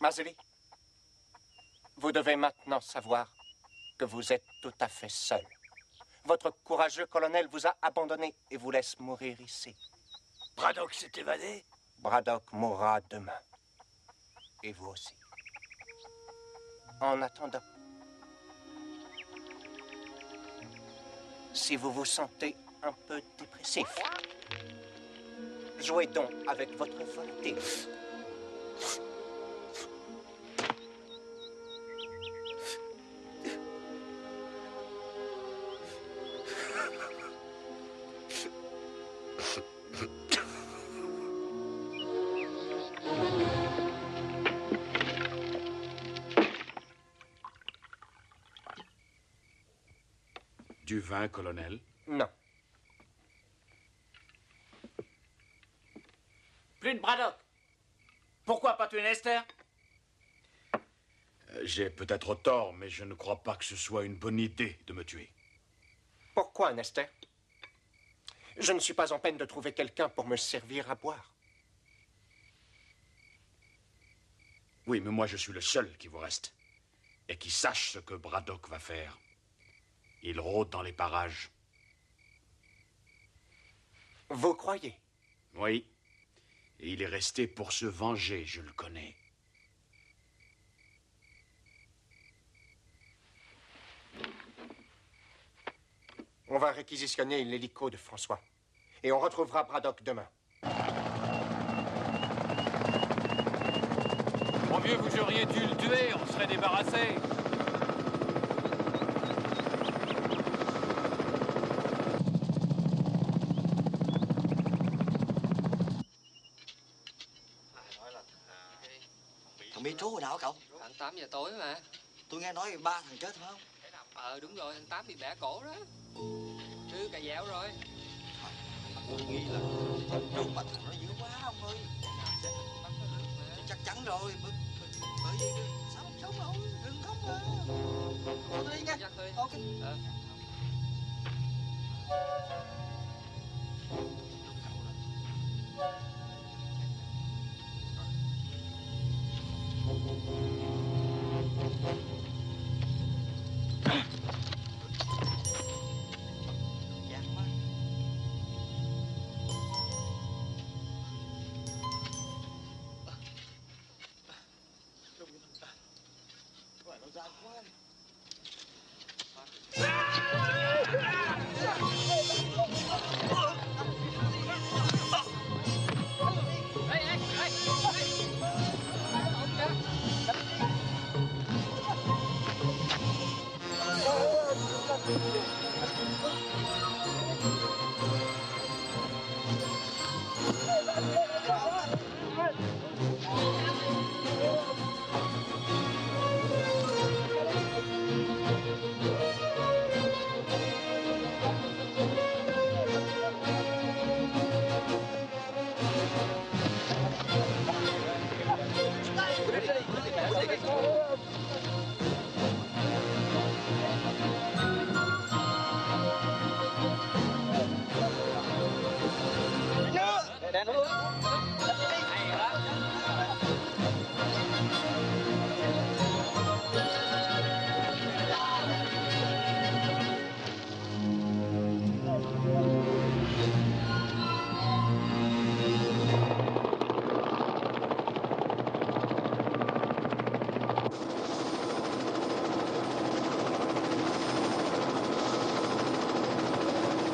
Marzilli, vous devez maintenant savoir que vous êtes tout à fait seul. Votre courageux colonel vous a abandonné et vous laisse mourir ici. Braddock s'est évadé? Braddock mourra demain. Et vous aussi. En attendant, si vous vous sentez un peu dépressif, jouez donc avec votre volonté. Du vin, colonel? Non. Plus de Braddock. Pourquoi pas tuer Nester? J'ai peut-être tort, mais je ne crois pas que ce soit une bonne idée de me tuer. Pourquoi, Nester? Je ne suis pas en peine de trouver quelqu'un pour me servir à boire. Oui, mais moi je suis le seul qui vous reste. Et qui sache ce que Braddock va faire. Il rôde dans les parages. Vous croyez? Oui. Et il est resté pour se venger, je le connais. On va réquisitionner l'hélico de François. Et on retrouvera Braddock demain. Mon vieux, vous auriez dû le tuer, on serait débarrassé. hồi nào hả cậu? Khoảng 8 giờ tối mà. Tôi nghe nói 3 thằng chết phải không? Đúng rồi, thằng Tám bị bẻ cổ đó. Thứ cà dẻo rồi. Tôi nghĩ là trùng mà thằng nó dữ quá ông ơi. Chắc chắn rồi. Bởi vì sao không sống đâu, đừng khóc mà. Tôi đi nha. Ok.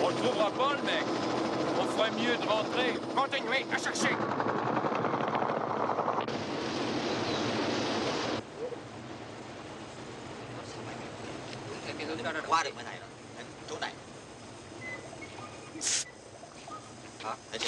On le trouvera pas, le mec. On ferait mieux de rentrer. Continuez à chercher. Qua được bên này rồi. Chỗ này. Đó, để đi.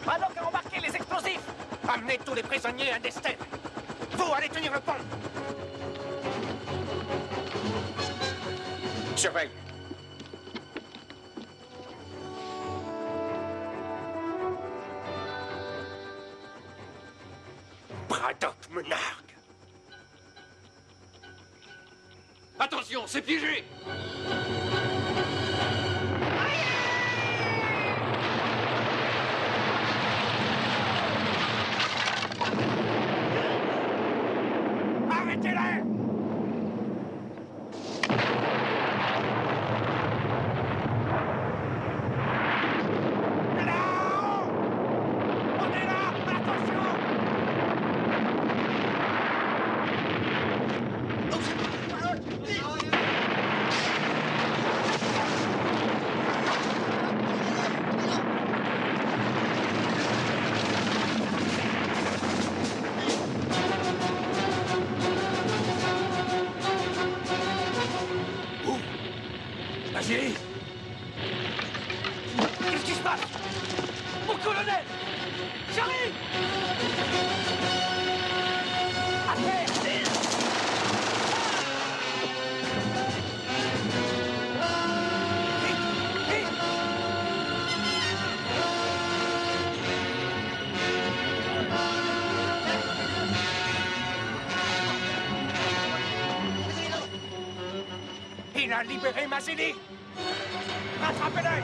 Braddock a embarqué les explosifs. Amenez tous les prisonniers à Destin. Vous allez tenir le pont. Surveille. Braddock me nargue. Attention, c'est piégé. Arrêtez-les! Vas-y! Qu'est-ce qui se passe? Mon colonel! J'arrive! À terre! Vite! Vite! Il a libéré Mazzini. Rattrapez-le.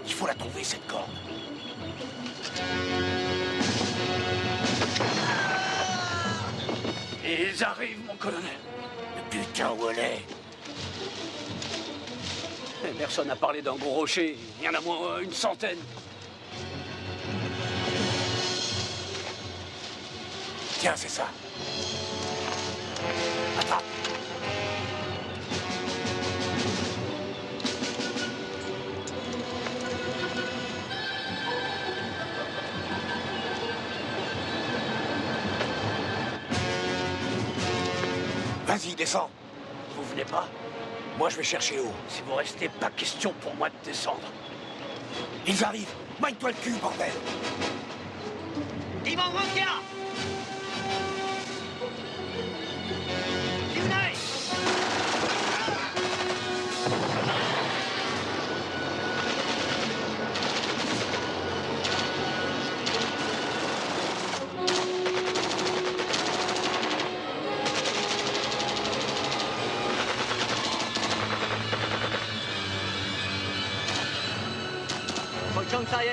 Il faut la trouver, cette corde. Ils arrivent, mon colonel. Mais putain, où elle est? Personne n'a parlé d'un gros rocher. Il y en a moins une centaine. Tiens, c'est ça. Attrape. Vas-y, descends. Vous venez pas? Moi, je vais chercher haut. Si vous restez, pas question pour moi de descendre. Ils arrivent. Magne-toi le cul, bordel. Dimon Rankia! Liunai! Chong Tae!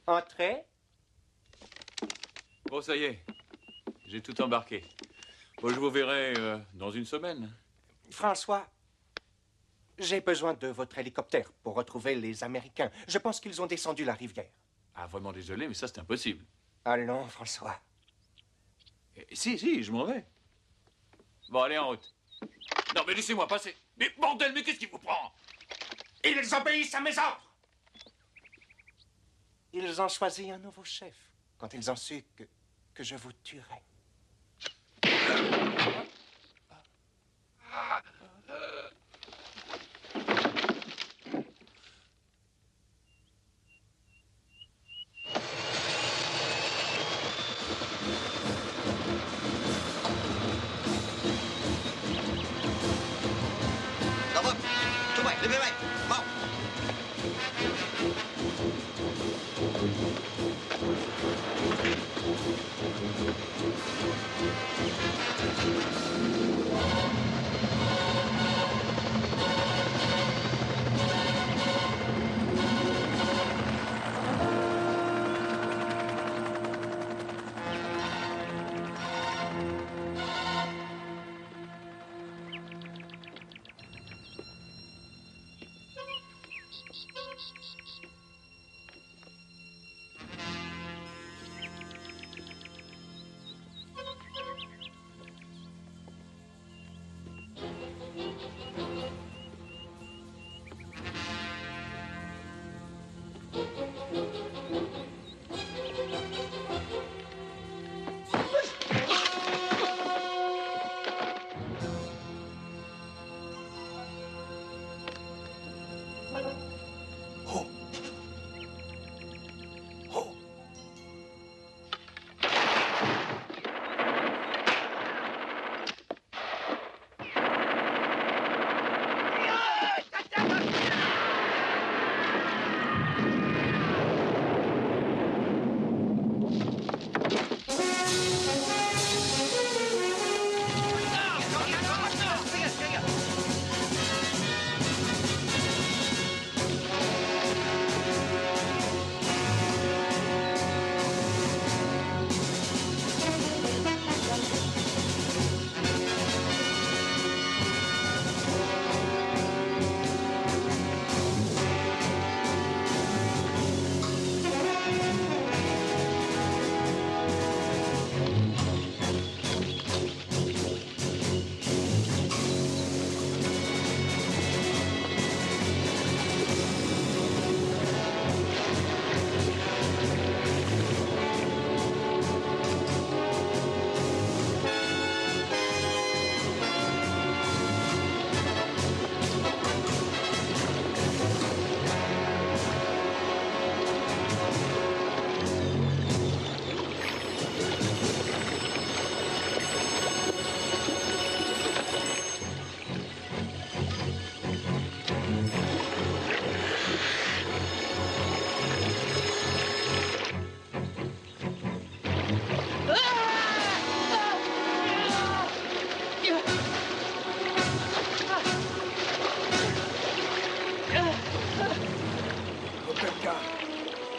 Entrez. Bon, ça y est. J'ai tout embarqué. Bon, je vous verrai dans une semaine. François, j'ai besoin de votre hélicoptère pour retrouver les Américains. Je pense qu'ils ont descendu la rivière. Ah, vraiment désolé, mais ça, c'est impossible. Allons, François. Si, je m'en vais. Bon, allez, en route. Non, mais laissez-moi passer. Mais bordel, mais qu'est-ce qui vous prend? Ils obéissent à mes ordres. Ils ont choisi un nouveau chef quand ils ont su que je vous tuerais. Đó vâng, chú mày lên máy bay, mau.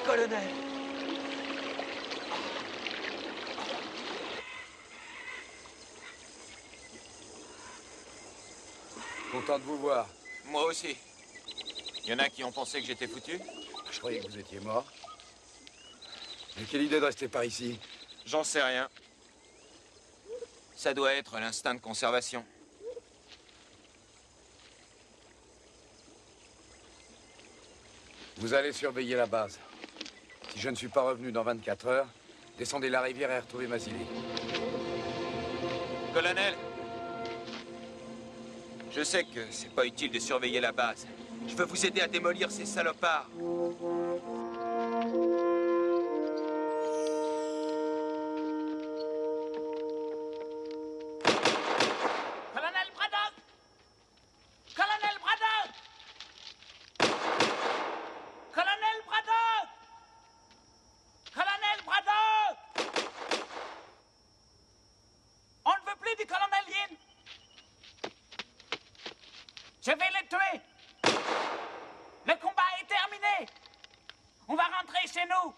Colonel. Content de vous voir. Moi aussi. Il y en a qui ont pensé que j'étais foutu. Je croyais que vous étiez mort. Mais quelle idée de rester par ici? J'en sais rien. Ça doit être l'instinct de conservation. Vous allez surveiller la base. Si je ne suis pas revenu dans 24 heures, descendez la rivière et retrouvez Mazzilli. Colonel, je sais que c'est pas utile de surveiller la base. Je veux vous aider à démolir ces salopards. Colonel Braddock! Colonel Braddock! Colonel Braddock! Colonel Braddock! On ne veut plus du colonel Yin. Je vais les tuer. Le combat est terminé. On va rentrer chez nous.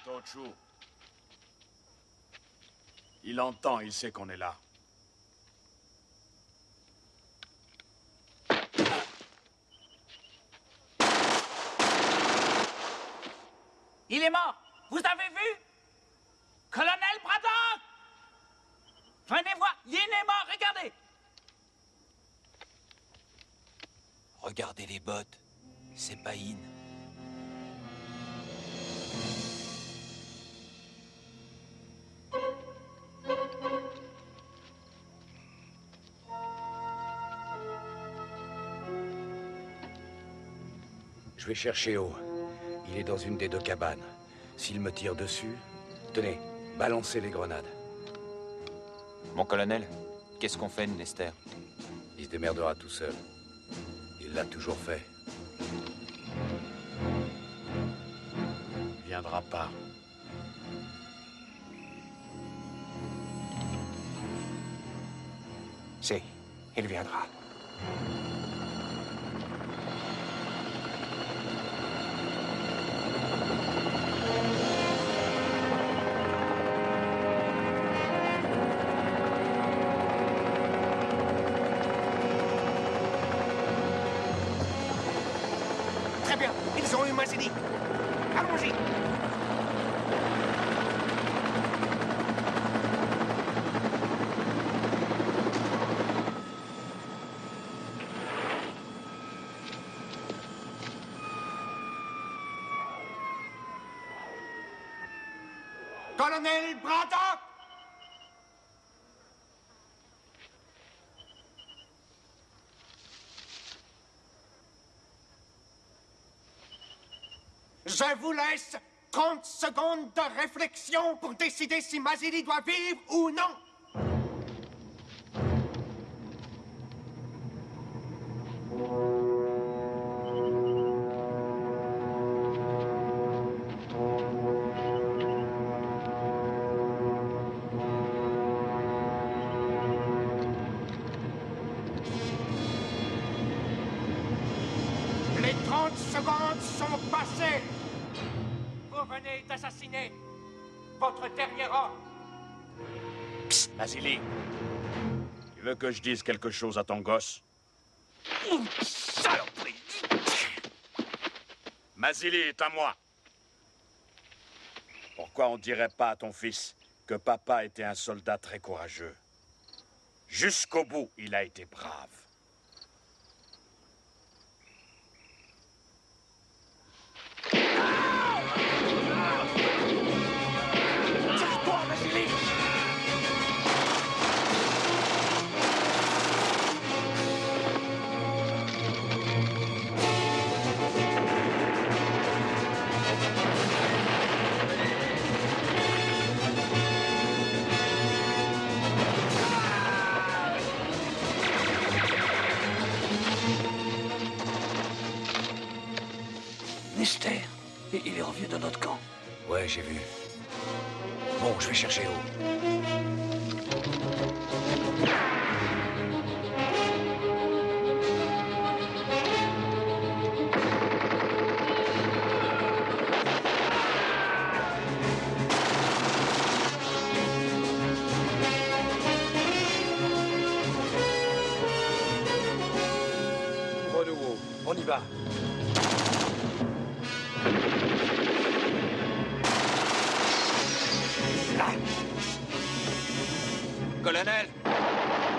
Tochu. Il entend, il sait qu'on est là. Il est mort. Vous avez vu? Colonel Braddock! Venez voir, Yin est mort, regardez! Regardez les bottes. C'est pas Yin. Je vais chercher O. Il est dans une des deux cabanes. S'il me tire dessus, tenez, balancez les grenades. Mon colonel, qu'est-ce qu'on fait de Nester? Il se démerdera tout seul. Il l'a toujours fait. Il viendra pas. Si, il viendra. Très bien, ils ont eu Mazili. Allons-y. Colonel Braddock! Je vous laisse 30 secondes de réflexion pour décider si Mazili doit vivre ou non. Les 30 secondes sont passées. Vous venez d'assassiner votre dernier homme. Mazili, tu veux que je dise quelque chose à ton gosse? Saloperie! Mazili est à moi. Pourquoi on dirait pas à ton fils que papa était un soldat très courageux? Jusqu'au bout, il a été brave. Tire-toi, Mazili! Nester, il est revenu dans notre camp. Ouais, j'ai vu. Bon, je vais chercher O. Renouveau, on y va. Colonel,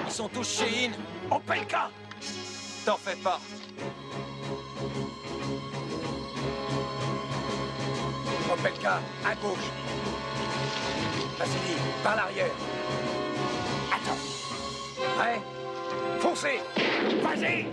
ils sont tous chez In. Opelka! T'en fais pas. Opelka, à gauche. Mazili, par l'arrière. Attends. Prêt? Foncez! Vas-y!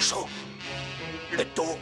Chaud. Le dos.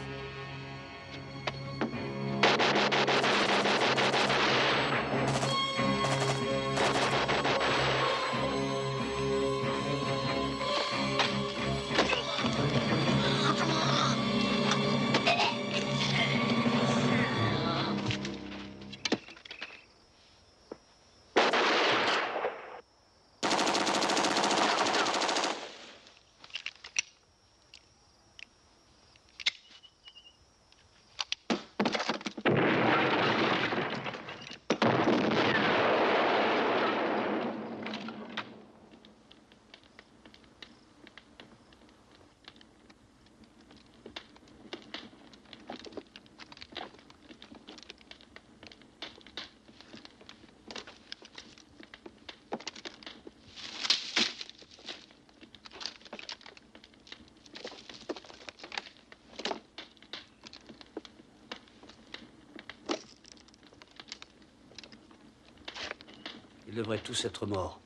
Ils devraient tous être morts.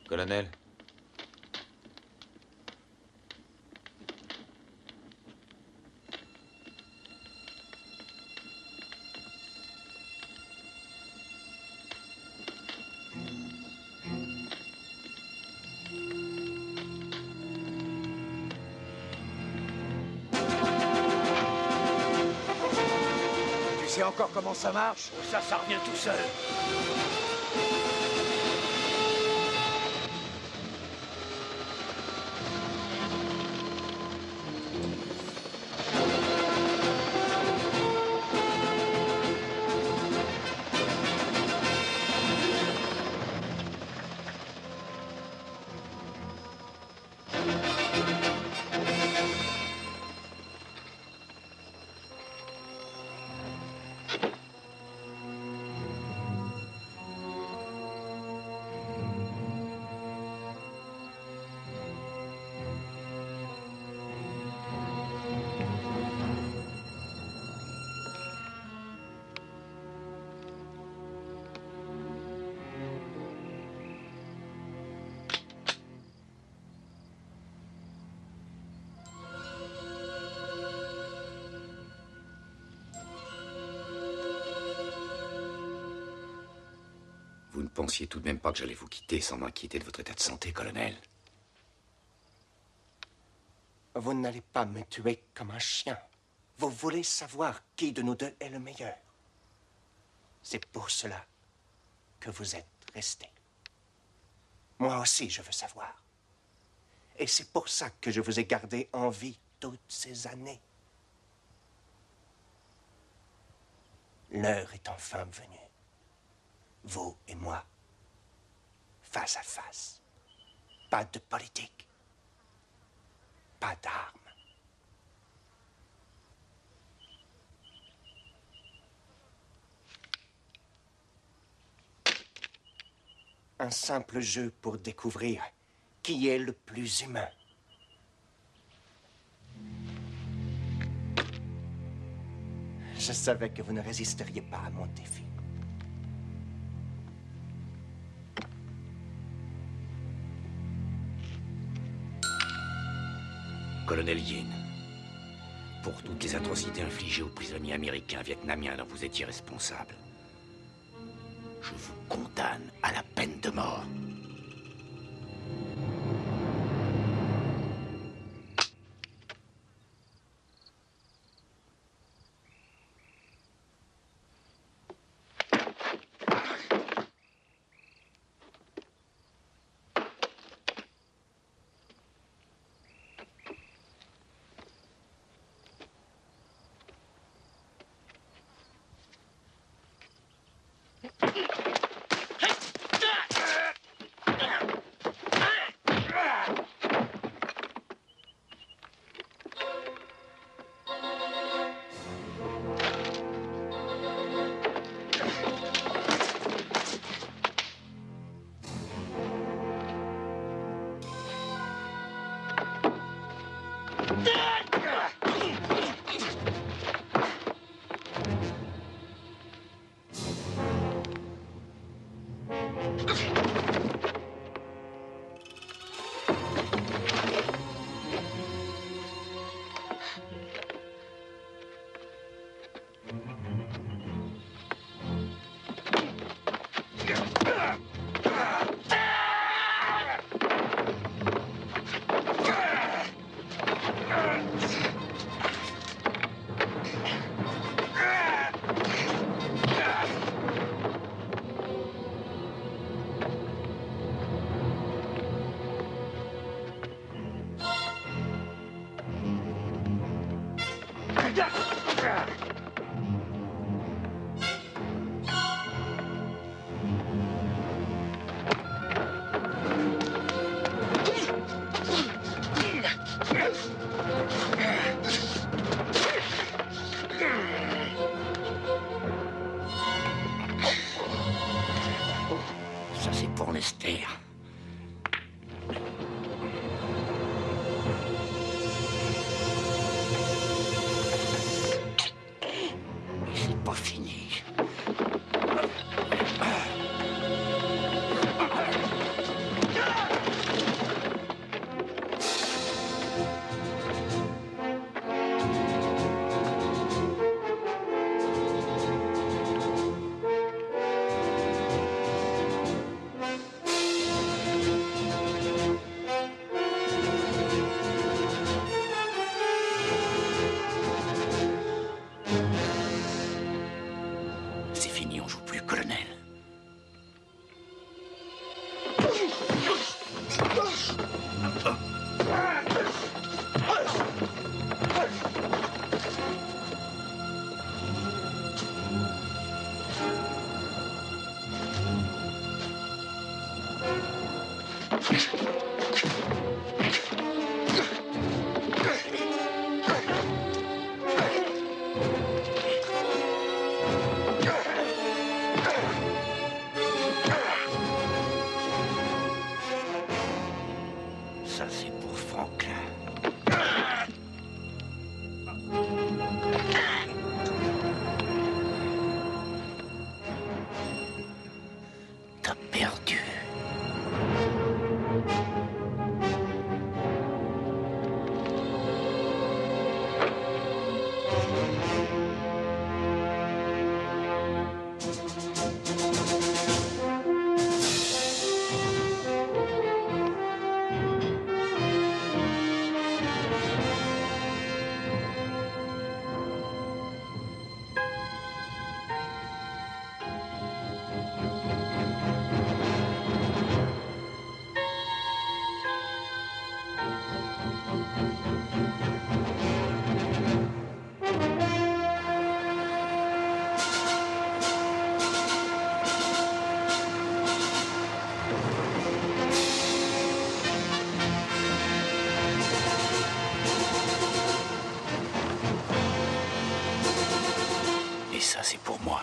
Colonel, Tu sais encore comment ça marche? Ça revient tout seul. Vous ne pensiez tout de même pas que j'allais vous quitter sans m'inquiéter de votre état de santé, colonel? Vous n'allez pas me tuer comme un chien. Vous voulez savoir qui de nous deux est le meilleur. C'est pour cela que vous êtes resté. Moi aussi, je veux savoir. Et c'est pour ça que je vous ai gardé en vie toutes ces années. L'heure est enfin venue. Vous et moi, face à face. Pas de politique. Pas d'armes. Un simple jeu pour découvrir qui est le plus humain. Je savais que vous ne résisteriez pas à mon défi. Colonel Yin, pour toutes les atrocités infligées aux prisonniers américains vietnamiens dont vous étiez responsable, je vous condamne à la peine de mort. Ça, c'est pour Lester. Mais c'est pas fini. Mais ça, c'est pour moi.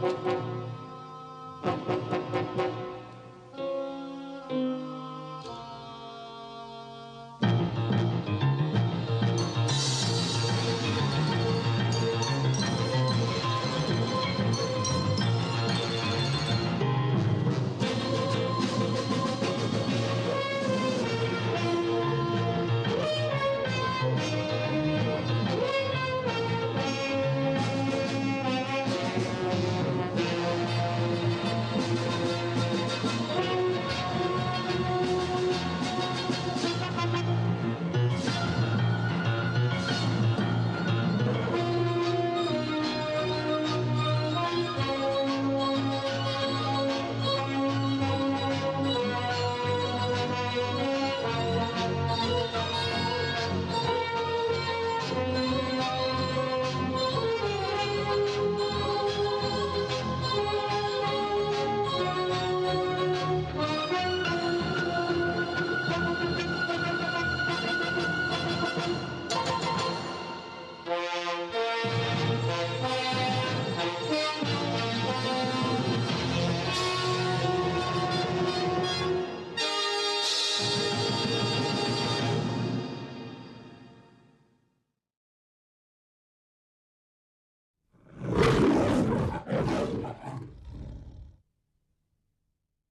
Thank you.